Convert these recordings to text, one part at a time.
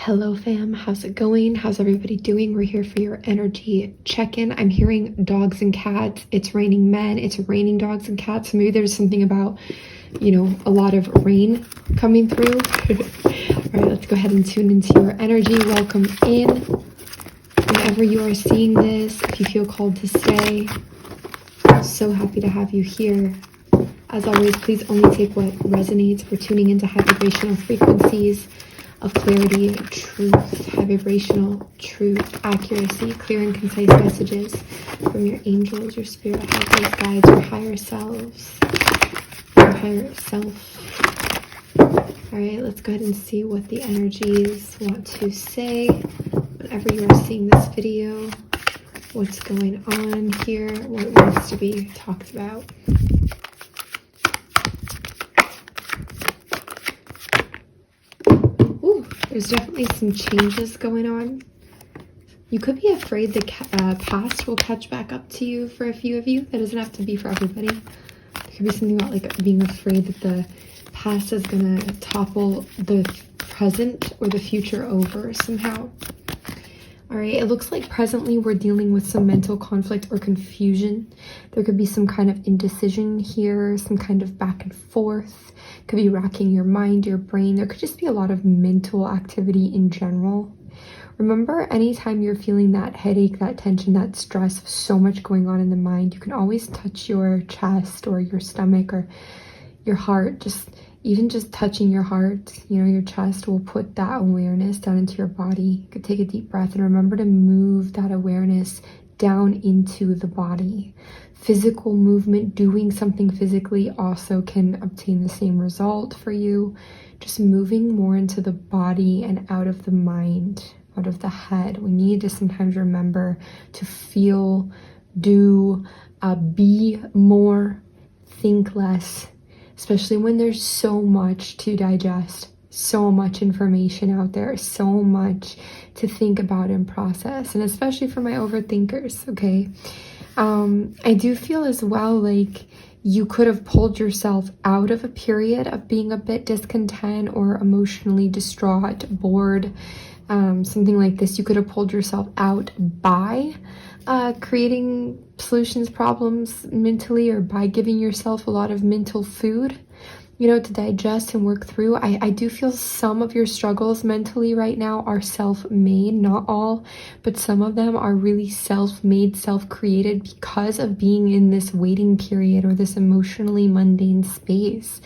Hello fam, how's it going? How's everybody doing? We're here for your energy check-in. I'm hearing dogs and cats. It's raining men, it's raining dogs and cats. So maybe there's something about, a lot of rain coming through. All right, let's go ahead and tune into your energy. Welcome in. Whenever you are seeing this, if you feel called to stay, I'm so happy to have you here. As always, please only take what resonates. We're tuning into high vibrational frequencies of clarity, truth, high vibrational truth, accuracy, clear and concise messages from your angels, your spirit, helpers, guides, your higher selves, your higher self. All right, let's go ahead and see what the energies want to say. Whenever you are seeing this video, what's going on here, what wants to be talked about. There's definitely some changes going on. You could be afraid the past will catch back up to you for a few of you. That doesn't have to be for everybody. There could be something about like being afraid that the past is going to topple the present or the future over somehow. All right, it looks like presently we're dealing with some mental conflict or confusion. There could be some kind of indecision here, some kind of back and forth. Could be racking your mind, your brain. There could just be a lot of mental activity in general. Remember, anytime you're feeling that headache, that tension, that stress, so much going on in the mind, you can always touch your chest or your stomach or your heart. Even just touching your heart, your chest will put that awareness down into your body. You could take a deep breath and remember to move that awareness down into the body. Physical movement, doing something physically also can obtain the same result for you. Just moving more into the body and out of the mind, out of the head. We need to sometimes remember to feel, do, be more, think less. Especially when there's so much to digest, so much information out there, so much to think about and process, and especially for my overthinkers, okay? I do feel as well like you could have pulled yourself out of a period of being a bit discontent or emotionally distraught, bored, something like this. You could have pulled yourself out by creating solutions, problems mentally, or by giving yourself a lot of mental food, to digest and work through. I do feel some of your struggles mentally right now are self-made, not all, but some of them are really self-made, self-created because of being in this waiting period or this emotionally mundane space.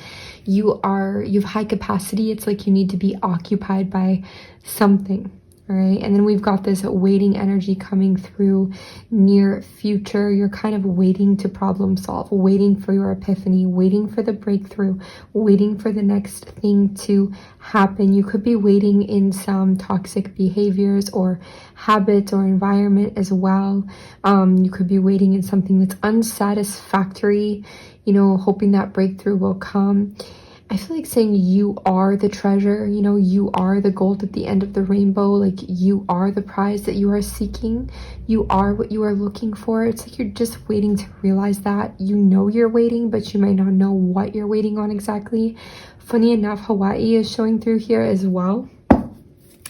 You have high capacity. It's like you need to be occupied by something. All right, and then we've got this waiting energy coming through near future. You're kind of waiting to problem solve, waiting for your epiphany, waiting for the breakthrough, waiting for the next thing to happen. You could be waiting in some toxic behaviors or habits or environment as well. You could be waiting in something that's unsatisfactory, hoping that breakthrough will come. I feel like saying you are the treasure, you are the gold at the end of the rainbow, like you are the prize that you are seeking, you are what you are looking for. It's like you're just waiting to realize that. You're waiting, but you might not know what you're waiting on exactly. Funny enough, Hawaii is showing through here as well.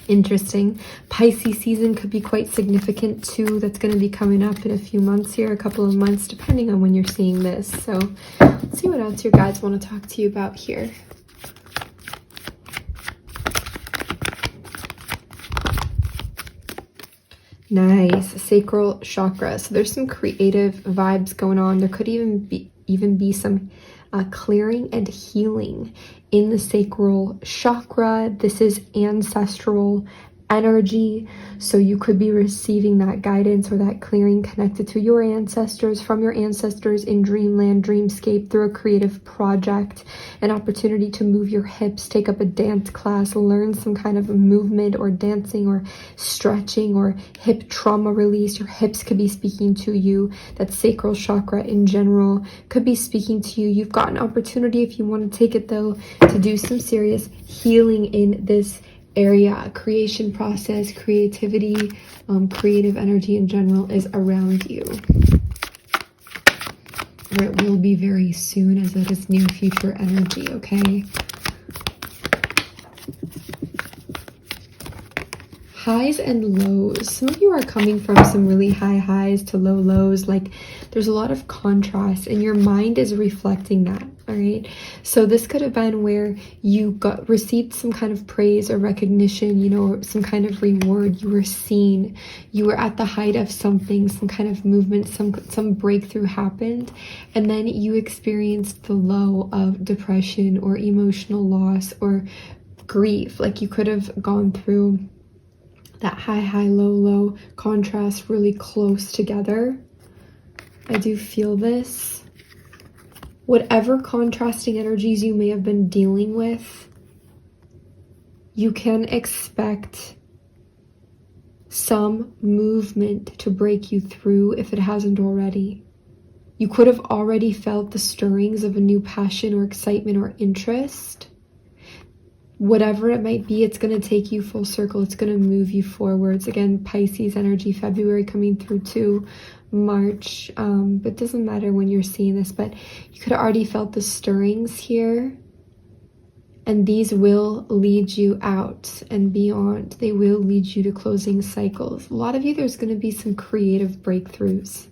Interesting. Pisces season could be quite significant too. That's going to be coming up in a few months here, a couple of months, depending on when you're seeing this. So let's see what else your guides want to talk to you about here. Nice. Sacral chakra. So there's some creative vibes going on. There could even be some clearing and healing in the sacral chakra. This is ancestral energy, so you could be receiving that guidance or that clearing connected to your ancestors, from your ancestors in dreamland, dreamscape, through a creative project, an opportunity to move your hips, take up a dance class, learn some kind of movement or dancing or stretching or hip trauma release. Your hips could be speaking to you. That sacral chakra in general could be speaking to you. You've got an opportunity, if you want to take it though, to do some serious healing in this area. Creation process, creativity, creative energy in general is around you. Or it will be very soon, as it is near future energy, okay? highs and lows. Some of you are coming from some really high highs to low lows. Like there's a lot of contrast and your mind is reflecting that. All right. So this could have been where you received some kind of praise or recognition, you know, some kind of reward. You were seen, you were at the height of something, some kind of movement, some breakthrough happened. And then you experienced the low of depression or emotional loss or grief. Like you could have gone through that high, high, low, low contrast really close together. I do feel this. Whatever contrasting energies you may have been dealing with, you can expect some movement to break you through if it hasn't already. You could have already felt the stirrings of a new passion or excitement or interest. Whatever it might be, it's going to take you full circle. It's going to move you forwards. Again, Pisces energy, February coming through to March. But it doesn't matter when you're seeing this, but you could have already felt the stirrings here. And these will lead you out and beyond. They will lead you to closing cycles. A lot of you, there's going to be some creative breakthroughs.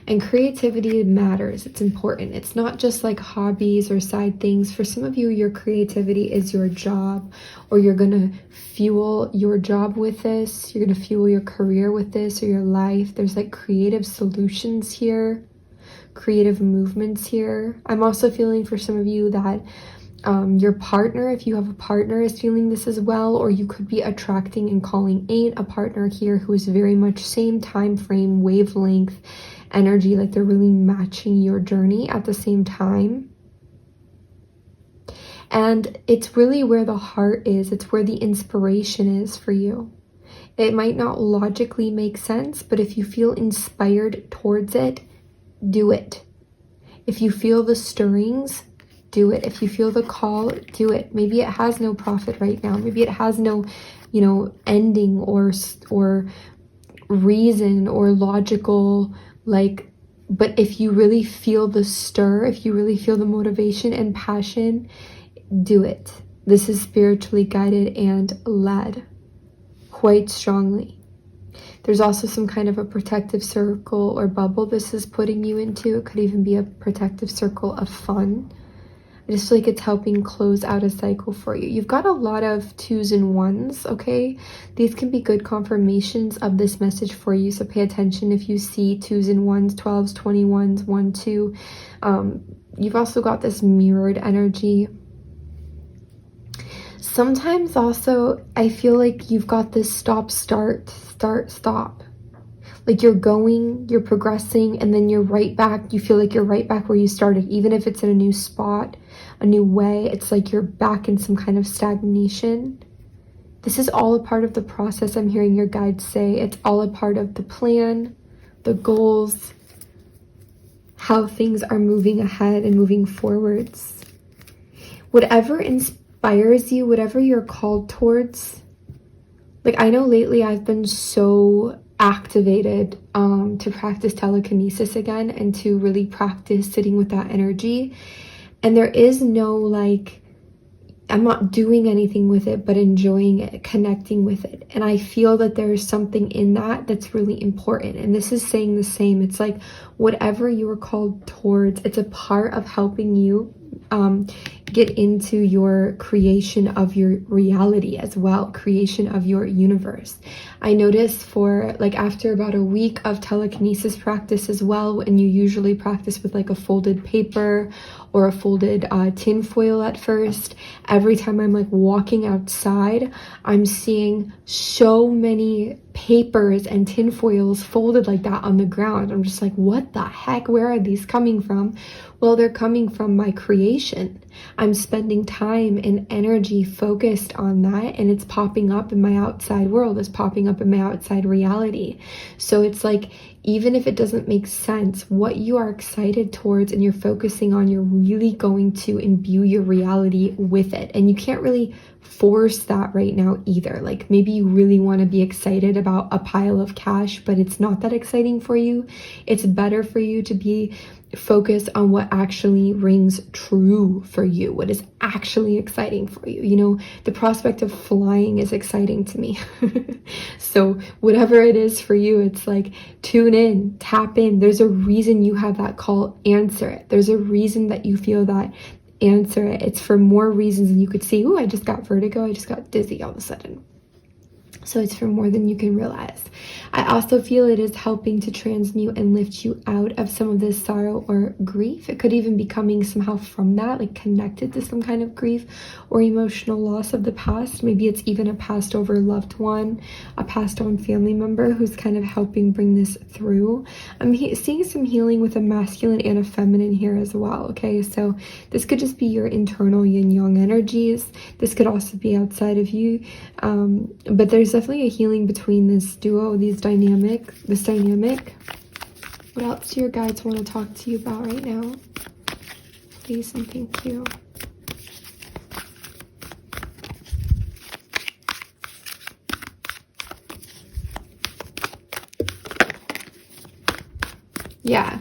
And creativity matters. It's important. It's not just like hobbies or side things. For some of you, your creativity is your job, or you're going to fuel your job with this. You're going to fuel your career with this, or your life. There's like creative solutions here, creative movements here. I'm also feeling for some of you that your partner, if you have a partner, is feeling this as well, or you could be attracting and calling in a partner here who is very much same time frame, wavelength, energy, like they're really matching your journey at the same time. And it's really where the heart is. It's where the inspiration is for you. It might not logically make sense, but if you feel inspired towards it, do it. If you feel the stirrings, do it. If you feel the call, do it. Maybe it has no profit right now. Maybe it has no, you know, ending or reason or logical, like, but if you really feel the stir, if you really feel the motivation and passion, do it. This is spiritually guided and led quite strongly. There's also some kind of a protective circle or bubble this is putting you into. It could even be a protective circle of fun. I just feel like it's helping close out a cycle for you. You've got a lot of 2s and 1s, okay? These can be good confirmations of this message for you, so pay attention if you see 2s and 1s, 12s, 21s, 1, 2. You've also got this mirrored energy. Sometimes also, I feel like you've got this stop, start, start, stop. Like you're going, you're progressing, and then you're right back. You feel like you're right back where you started, even if it's in a new spot, a new way. It's like you're back in some kind of stagnation. This is all a part of the process. I'm hearing your guides say it's all a part of the plan, the goals, how things are moving ahead and moving forwards. Whatever inspires you, whatever you're called towards. Like I know lately I've been so activated to practice telekinesis again and to really practice sitting with that energy. And there is no like, I'm not doing anything with it, but enjoying it, connecting with it. And I feel that there is something in that that's really important. And this is saying the same. It's like whatever you are called towards, it's a part of helping you get into your creation of your reality as well, creation of your universe. I noticed for like after about a week of telekinesis practice as well, and you usually practice with like a folded paper or a folded tin foil at first, every time I'm like walking outside, I'm seeing so many papers and tin foils folded like that on the ground. I'm just like, what the heck? Where are these coming from? Well, they're coming from my creation. I'm spending time and energy focused on that, and it's popping up in my outside world. It's popping up in my outside reality. So it's like, even if it doesn't make sense, what you are excited towards and you're focusing on, you're really going to imbue your reality with it. And you can't really force that right now either. Like maybe you really want to be excited about a pile of cash, but it's not that exciting for you. It's better for you to be focused on what actually rings true for you, what is actually exciting for you. You know, the prospect of flying is exciting to me. So whatever it is for you, it's like tune in, tap in. There's a reason you have that call, answer it. There's a reason that you feel that, answer it. It's for more reasons than you could see. Oh, I just got vertigo, I just got dizzy all of a sudden. So it's for more than you can realize. I also feel it is helping to transmute and lift you out of some of this sorrow or grief. It could even be coming somehow from that, like connected to some kind of grief or emotional loss of the past. Maybe it's even a passed over loved one, a passed on family member who's kind of helping bring this through. I'm seeing some healing with a masculine and a feminine here as well, okay? So this could just be your internal yin-yang energies. This could also be outside of you, but there's definitely a healing between this duo, this dynamic. What else do your guides want to talk to you about right now? Please and thank you. Yeah,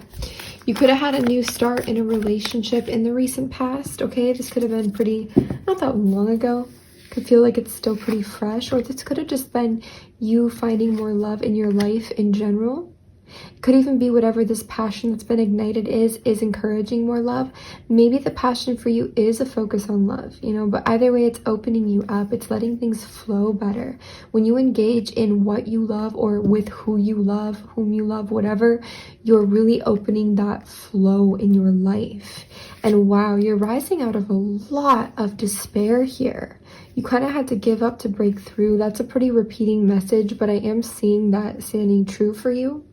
you could have had a new start in a relationship in the recent past, okay? This could have been pretty, not that long ago. Could feel like it's still pretty fresh, or this could have just been you finding more love in your life in general. It could even be whatever this passion that's been ignited is encouraging more love. Maybe the passion for you is a focus on love, you know, but either way, it's opening you up. It's letting things flow better. When you engage in what you love or with who you love, whom you love, whatever, you're really opening that flow in your life. And wow, you're rising out of a lot of despair here. You kind of had to give up to break through. That's a pretty repeating message, but I am seeing that standing true for you.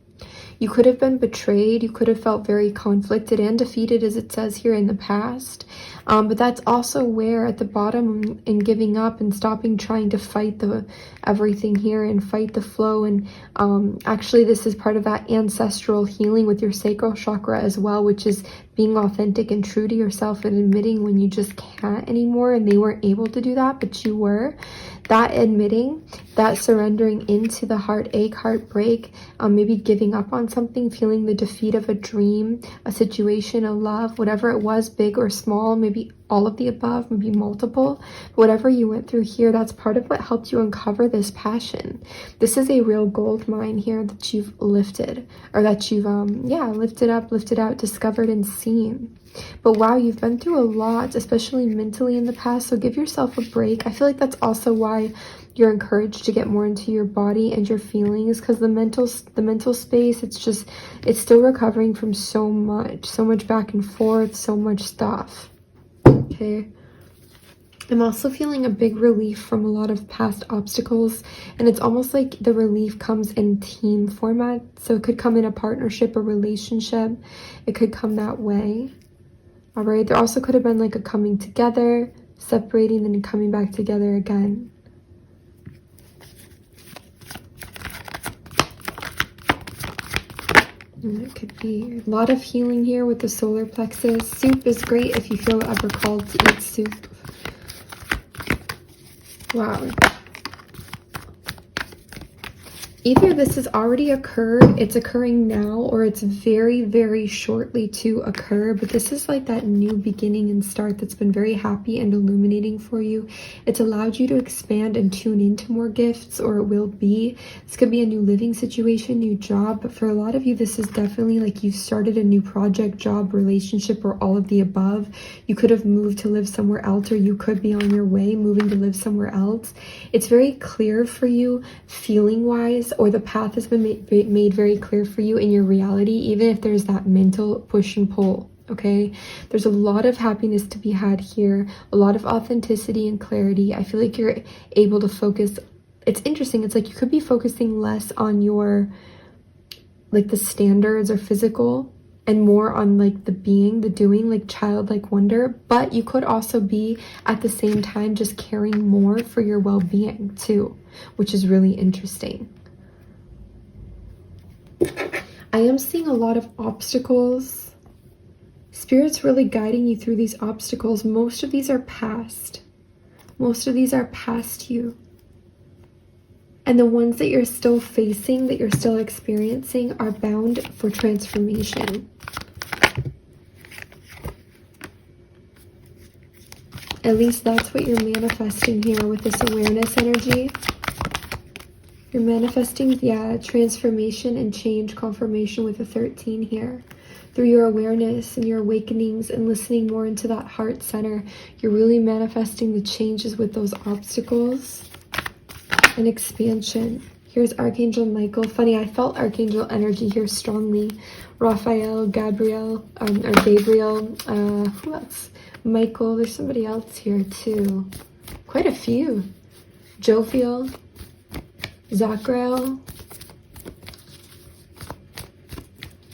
You could have been betrayed. You could have felt very conflicted and defeated, as it says here, in the past. But that's also where at the bottom, in giving up and stopping trying to fight everything here and fight the flow. And actually, this is part of that ancestral healing with your sacral chakra as well, which is being authentic and true to yourself and admitting when you just can't anymore, and they weren't able to do that, but you were. That admitting, that surrendering into the heartache, heartbreak, maybe giving up on something, feeling the defeat of a dream, a situation, a love, whatever it was, big or small, maybe all of the above, maybe multiple. Whatever you went through here, that's part of what helped you uncover this passion. This is a real gold mine here that you've lifted, or that you've lifted up, lifted out, discovered and seen. But wow, you've been through a lot, especially mentally in the past, so give yourself a break. I feel like that's also why you're encouraged to get more into your body and your feelings, because the mental space, it's still recovering from so much back and forth, so much stuff. Okay, I'm also feeling a big relief from a lot of past obstacles, and it's almost like the relief comes in team format. So it could come in a partnership, a relationship. It could come that way. All right, there also could have been like a coming together, separating, then coming back together again. And it could be a lot of healing here with the solar plexus. Soup is great if you feel ever called to eat soup. Wow. Either this has already occurred, it's occurring now, or it's very, very shortly to occur. But this is like that new beginning and start that's been very happy and illuminating for you. It's allowed you to expand and tune into more gifts, or it will be. This could be a new living situation, new job. But for a lot of you, this is definitely like you started a new project, job, relationship, or all of the above. You could have moved to live somewhere else, or you could be on your way moving to live somewhere else. It's very clear for you feeling-wise, or the path has been made very clear for you in your reality, even if there's that mental push and pull. Okay, there's a lot of happiness to be had here, a lot of authenticity and clarity. I feel like you're able to focus. It's interesting, it's like you could be focusing less on your like the standards or physical, and more on like the being, the doing, like childlike wonder. But you could also be at the same time just caring more for your well-being too, which is really interesting. I am seeing a lot of obstacles. Spirit's really guiding you through these obstacles. Most of these are past. Most of these are past you. And the ones that you're still facing, that you're still experiencing, are bound for transformation. At least that's what you're manifesting here with this awareness energy. You're manifesting, yeah, transformation and change, confirmation with the 13 here. Through your awareness and your awakenings and listening more into that heart center, you're really manifesting the changes with those obstacles and expansion. Here's Archangel Michael. Funny, I felt Archangel energy here strongly. Raphael, Gabriel, who else? Michael, there's somebody else here too. Quite a few. Jophiel, Zachrael.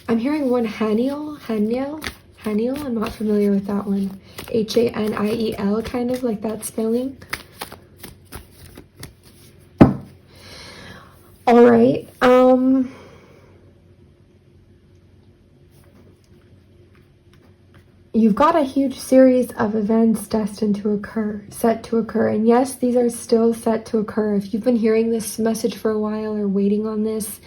I'm hearing one Haniel. I'm not familiar with that one. Haniel, kind of like that spelling. All right. You've got a huge series of events destined to occur, set to occur. And yes, these are still set to occur. If you've been hearing this message for a while or waiting on this,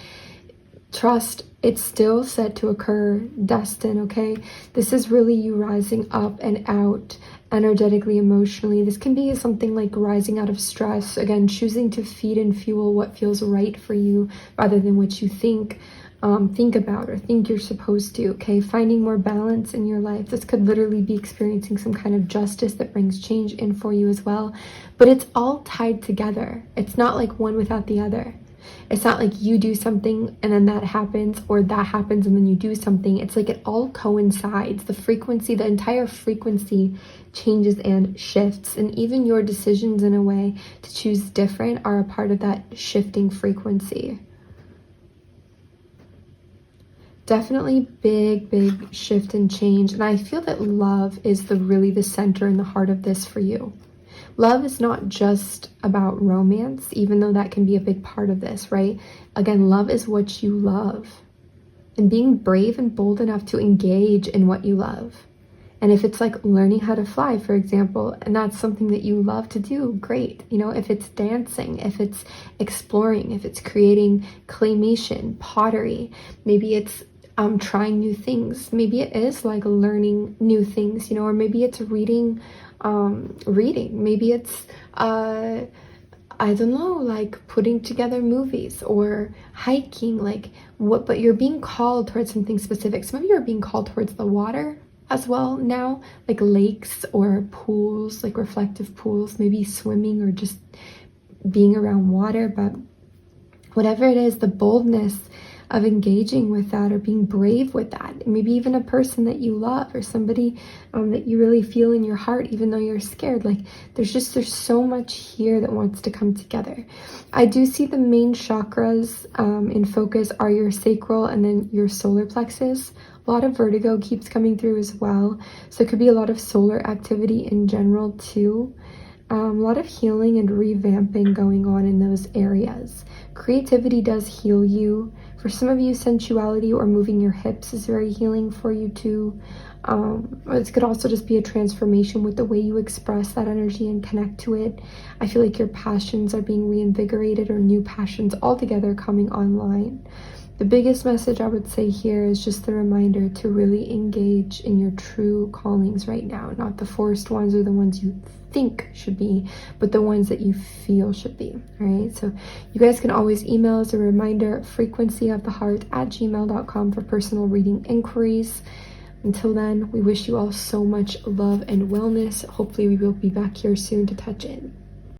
trust, it's still set to occur, destined, okay? This is really you rising up and out energetically, emotionally. This can be something like rising out of stress. Again, choosing to feed and fuel what feels right for you rather than what you think about or think you're supposed to, okay? Finding more balance in your life. This could literally be experiencing some kind of justice that brings change in for you as well. But it's all tied together. It's not like one without the other. It's not like you do something and then that happens, or that happens and then you do something. It's like it all coincides. The frequency, the entire frequency changes and shifts. And even your decisions in a way to choose different are a part of that shifting frequency. Definitely big shift and change. And I feel that love is really the center and the heart of this for you. Love is not just about romance, even though that can be a big part of this, right? Again, love is what you love. And being brave and bold enough to engage in what you love. And if it's like learning how to fly, for example, and that's something that you love to do, great. You know, if it's dancing, if it's exploring, if it's creating claymation, pottery, maybe it's trying new things. Maybe it is like learning new things, you know, or maybe it's reading, maybe it's, I don't know, like putting together movies or hiking, like what, but you're being called towards something specific. Some of you are being called towards the water as well now, like lakes or pools, like reflective pools, maybe swimming or just being around water. But whatever it is, the boldness of engaging with that or being brave with that, maybe even a person that you love or somebody that you really feel in your heart, even though you're scared. Like there's so much here that wants to come together. I do see the main chakras in focus are your sacral and then your solar plexus. A lot of vertigo keeps coming through as well, so it could be a lot of solar activity in general too. A lot of healing and revamping going on in those areas. Creativity does heal you. For some of you, sensuality or moving your hips is very healing for you too. It could also just be a transformation with the way you express that energy and connect to it. I feel like your passions are being reinvigorated or new passions altogether coming online. The biggest message I would say here is just the reminder to really engage in your true callings right now, not the forced ones or the ones you think should be, but the ones that you feel should be. All right, so you guys can always email as a reminder, frequencyoftheheart@gmail.com for personal reading inquiries. Until then, we wish you all so much love and wellness. Hopefully we will be back here soon to touch in.